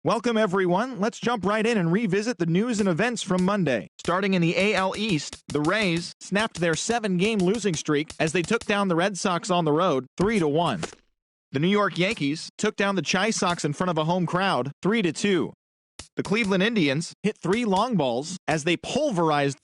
Welcome, everyone. Let's jump right in and revisit the news and events from Monday. Starting in the AL East, the Rays snapped their 7-game losing streak as they took down the Red Sox on the road 3-1. The New York Yankees took down the Chi Sox in front of a home crowd 3-2. The Cleveland Indians hit 3 long balls as they pulverized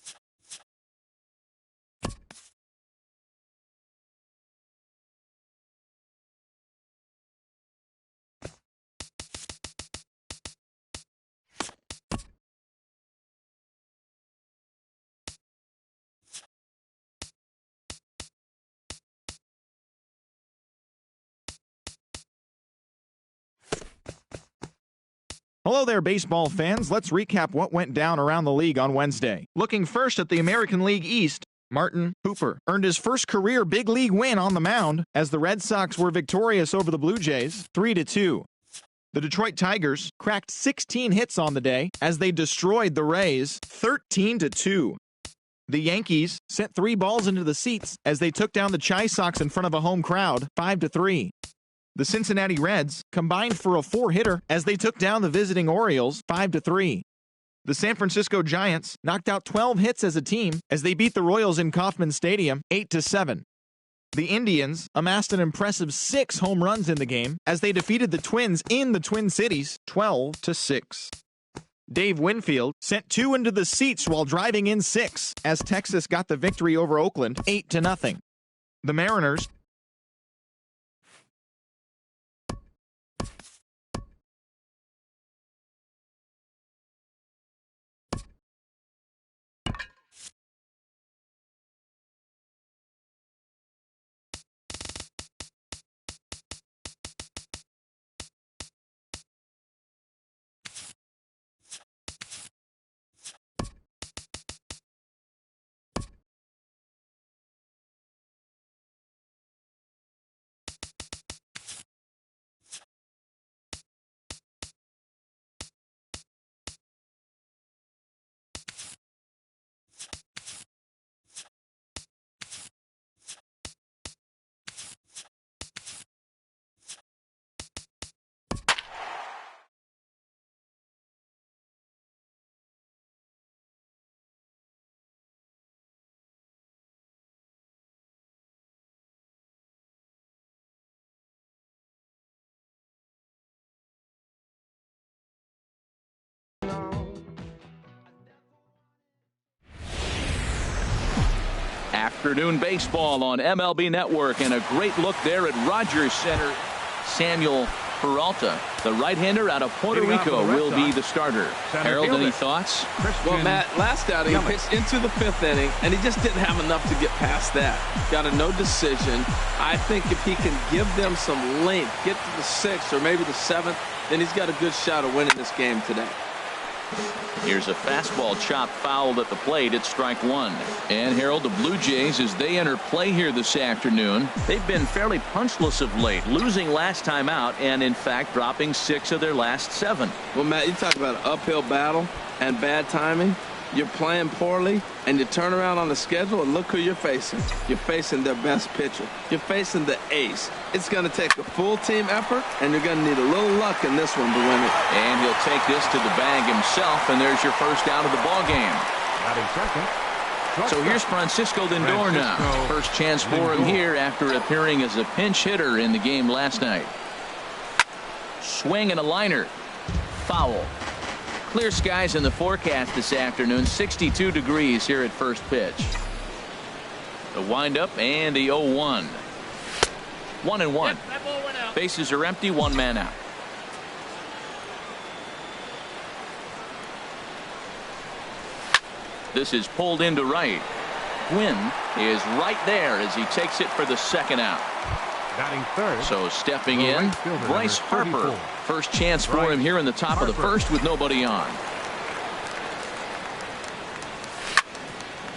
Hello there, baseball fans. Let's recap what went down around the league on Wednesday. Looking first at the American League East, Martin Hooper earned his first career big league win on the mound as the Red Sox were victorious over the Blue Jays 3-2. The Detroit Tigers cracked 16 hits on the day as they destroyed the Rays 13-2. The Yankees sent 3 balls into the seats as they took down the Chi Sox in front of a home crowd 5-3. The Cincinnati Reds combined for a 4-hitter as they took down the visiting Orioles 5-3. The San Francisco Giants knocked out 12 hits as a team as they beat the Royals in Kauffman Stadium 8-7. The Indians amassed an impressive 6 home runs in the game as they defeated the Twins in the Twin Cities 12-6. Dave Winfield sent 2 into the seats while driving in 6 as Texas got the victory over Oakland 8-0. The Mariners Afternoon baseball on MLB Network, and a great look there at Rogers Center. Samuel Peralta, the right-hander out of Puerto Rico, will be the starter. Harold, any thoughts? Well, Matt, last outing he pitched into the 5th inning, and he just didn't have enough to get past that. Got a no decision. I think if he can give them some length, get to the 6th or maybe the 7th, then he's got a good shot of winning this game today. Here's a fastball chopped fouled at the plate. It's strike 1. And Harold, the Blue Jays, as they enter play here this afternoon, they've been fairly punchless of late, losing last time out and in fact dropping 6 of their last 7. Well, Matt, you talk about an uphill battle and bad timing. You're playing poorly, and you turn around on the schedule, and look who you're facing. You're facing their best pitcher. You're facing the ace. It's going to take a full team effort, and you're going to need a little luck in this one to win it. And he'll take this to the bag himself, and there's your first out of the ball game. So here's Francisco Lindor now. First chance for him here after appearing as a pinch hitter in the game last night. Swing and a liner. Foul. Clear skies in the forecast this afternoon. 62 degrees here at first pitch. The windup and the 0-1. 1-1. Bases are empty. 1 man out. This is pulled into right. Gwynn is right there as he takes it for the 2nd out. Batting third. So stepping in, Bryce Harper. First chance for him here in the top of the 1st with nobody on.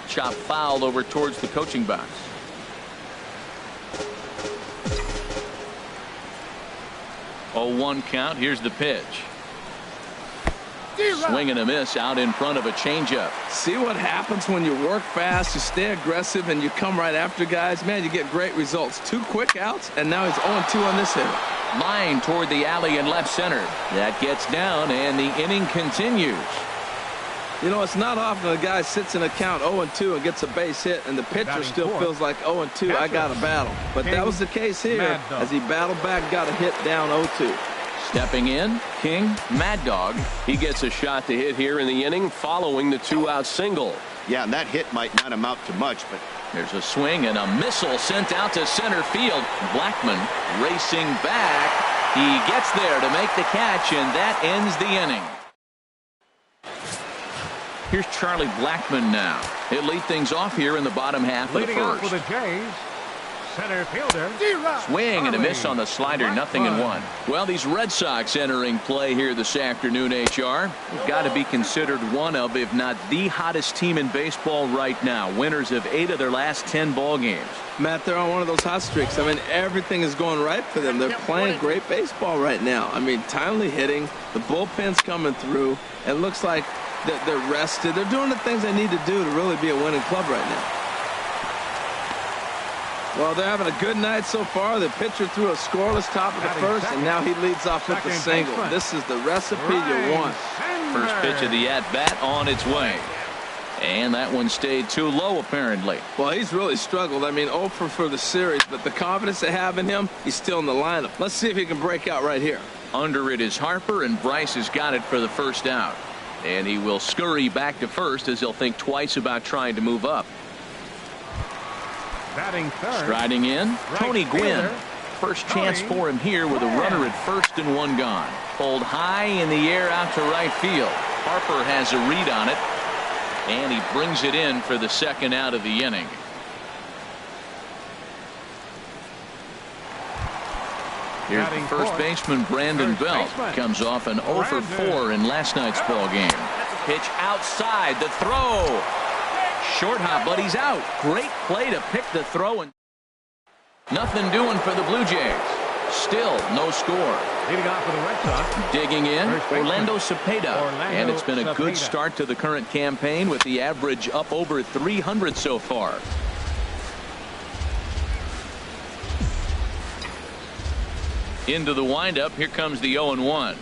Chop foul over towards the coaching box. Oh, 1 count. Here's the pitch. Swing and a miss out in front of a changeup. See what happens when you work fast, you stay aggressive, and you come right after guys. Man, you get great results. 2 quick outs, and now he's 0-2 on this hitter. Line toward the alley in left center. That gets down, and the inning continues. You know, it's not often a guy sits in a count 0-2 and gets a base hit, and the pitcher still feels like 0-2, I got a battle. But that was the case here as he battled back, got a hit down 0-2. Stepping in, King Mad Dog. He gets a shot to hit here in the inning following the 2-out single. Yeah, and that hit might not amount to much, but there's a swing and a missile sent out to center field. Blackmon racing back. He gets there to make the catch, and that ends the inning. Here's Charlie Blackmon now. He'll lead things off here in the bottom half of the 1st. Leading off for the Jays, Center fielder. Swing and a miss on the slider, 0-1. Well, these Red Sox entering play here this afternoon, HR. They've got to be considered one of, if not the hottest team in baseball right now. Winners of 8 of their last 10 ball games. Matt, they're on one of those hot streaks. I mean, everything is going right for them. They're playing great baseball right now. I mean, timely hitting, the bullpen's coming through. It looks like they're rested. They're doing the things they need to do to really be a winning club right now. Well, they're having a good night so far. The pitcher threw a scoreless top of the first, and now he leads off with the single. This is the recipe you want. First pitch of the at-bat on its way. And that one stayed too low, apparently. Well, he's really struggled. I mean, 0 for the series, but the confidence they have in him, he's still in the lineup. Let's see if he can break out right here. Under it is Harper, and Bryce has got it for the first out. And he will scurry back to first as he'll think twice about trying to move up. Batting third. Striding in, Tony Gwynn. First chance for him here with a runner at first and 1 gone. Pulled high in the air out to right field. Harper has a read on it, and he brings it in for the second out of the inning. Here's the first baseman, Brandon Belt. Comes off an 0 for 4 in last night's ball game. Pitch outside, the throw. Short hop, but he's out. Great play to pick the throw. And nothing doing for the Blue Jays. Still no score. Leading off for the Red Sox. Digging in, Orlando Cepeda. And it's been a good start to the current campaign with the average up over 300 so far. Into the windup. Here comes the 0-1.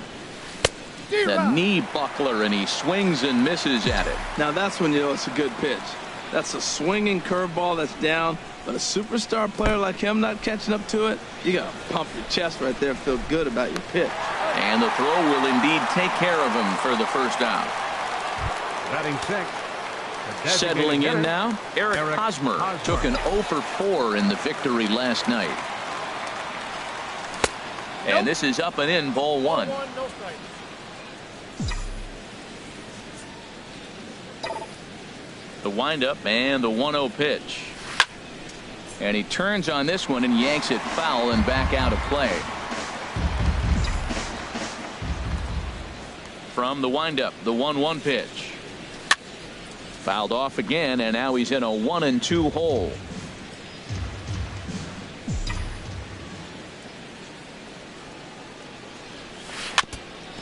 The knee buckler, and he swings and misses at it. Now that's when you know it's a good pitch. That's a swinging curveball that's down, but a superstar player like him not catching up to it, you got to pump your chest right there and feel good about your pitch. And the throw will indeed take care of him for the first out. Batting sixth. Settling in now, Eric Hosmer took an 0 for 4 in the victory last night. And this is up and in, ball 1. The windup and the 1-0 pitch. And he turns on this one and yanks it foul and back out of play. From the windup, the 1-1 pitch. Fouled off again, and now he's in a 1-2 hole.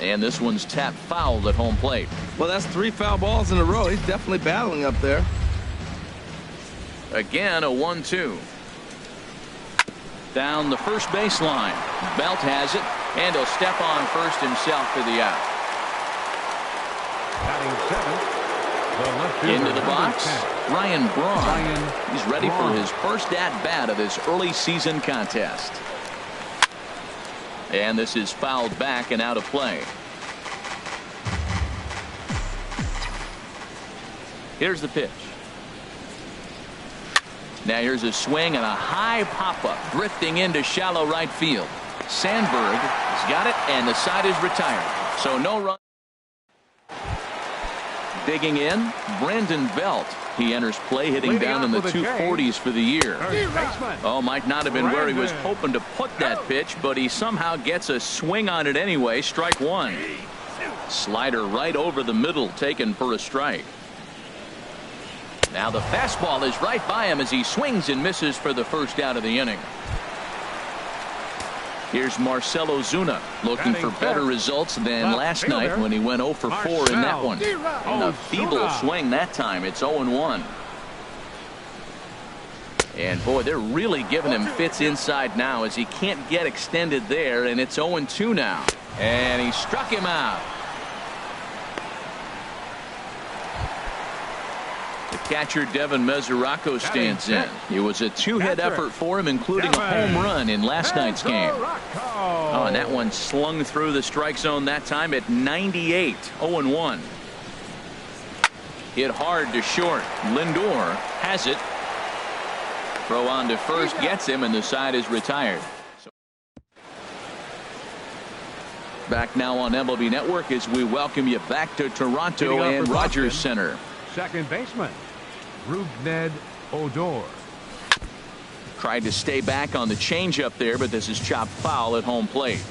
And this one's tapped fouled at home plate. Well, that's 3 foul balls in a row. He's definitely battling up there. Again, a 1-2. Down the first baseline. Belt has it, and he'll step on first himself for the out. Into the box, Ryan Braun. He's ready for his first at-bat of this early season contest. And this is fouled back and out of play. Here's the pitch. Now here's a swing and a high pop-up drifting into shallow right field. Sandberg has got it, and the side is retired. So no run. Digging in, Brandon Belt. He enters play hitting down in the 240s for the year. Oh, might not have been where he was hoping to put that pitch, but he somehow gets a swing on it anyway. Strike 1. Slider right over the middle, taken for a strike. Now the fastball is right by him as he swings and misses for the first out of the inning. Here's Marcell Ozuna looking for better results than last night when he went 0 for 4 in that one. And a feeble swing that time. It's 0-1. And boy, they're really giving him fits inside now as he can't get extended there, and it's 0-2 now. And he struck him out. The catcher Devin Mesoraco stands in. It was a 2-hit effort for him, including a home run in last night's game. Oh, and that one slung through the strike zone that time at 98. 0-1. Hit hard to short. Lindor has it. Throw on to first gets him, and the side is retired. Back now on MLB Network as we welcome you back to Toronto and Rogers Center. Second baseman, Rougned Odor. Tried to stay back on the changeup there, but this is chopped foul at home plate.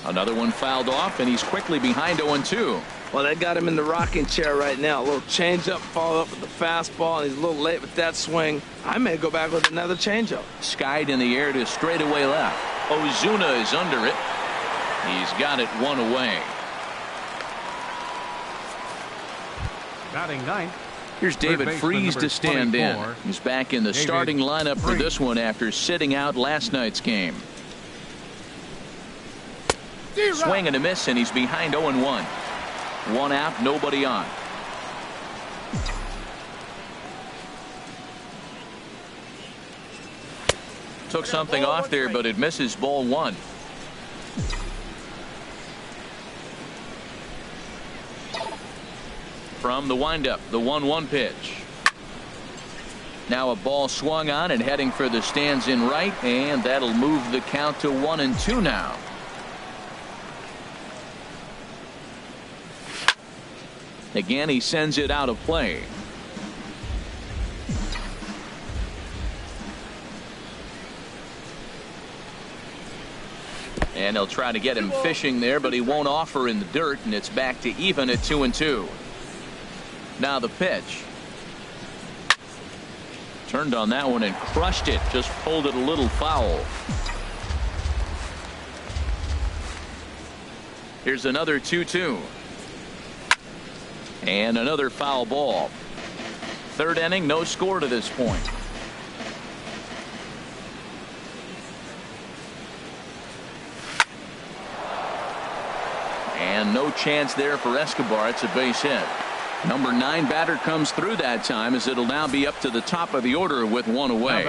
Another one fouled off, and he's quickly behind 0-2. Well, that got him in the rocking chair right now. A little changeup, followed up with the fastball, and he's a little late with that swing. I may go back with another changeup. Skied in the air to straightaway left. Ozuna is under it. He's got it one away. Batting ninth. Here's David Freese to stand in. He's back in the starting lineup for this one after sitting out last night's game. Swing and a miss, and he's behind 0-1. One out, nobody on. Took something off there, but it misses. Ball one. From the windup, the 1-1 pitch. Now a ball swung on and heading for the stands in right, and that'll move the count to 1-2 now. Again, he sends it out of play. And he'll try to get him fishing there, but he won't offer in the dirt, and it's back to even at 2-2. Now the pitch. Turned on that one and crushed it. Just pulled it a little foul. Here's another 2-2. And another foul ball. Third inning, no score to this point. And no chance there for Escobar. It's a base hit. Number 9 batter comes through that time, as it'll now be up to the top of the order with one away.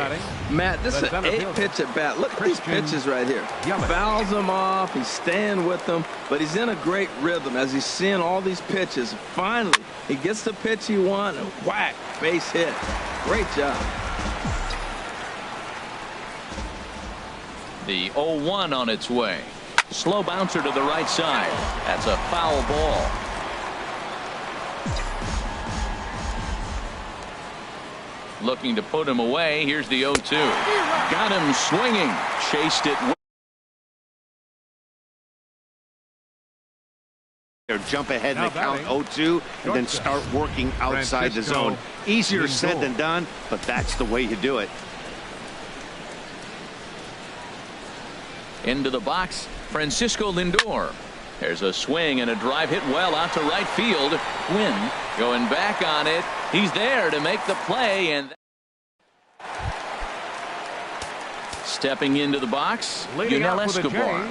Matt, this is an 8-pitch at bat. Look at these pitches right here. Fouls them off. He's staying with them, but he's in a great rhythm as he's seeing all these pitches. Finally, he gets the pitch he wants, and whack, base hit. Great job. The 0-1 on its way. Slow bouncer to the right side. That's a foul ball. Looking to put him away. Here's the 0-2. Got him swinging. Chased it. Jump ahead in the count 0-2 and then start working outside the zone. Easier said than done, but that's the way you do it. Into the box, Francisco Lindor. There's a swing and a drive hit well out to right field. Quinn going back on it. He's there to make the play, and stepping into the box, Escobar.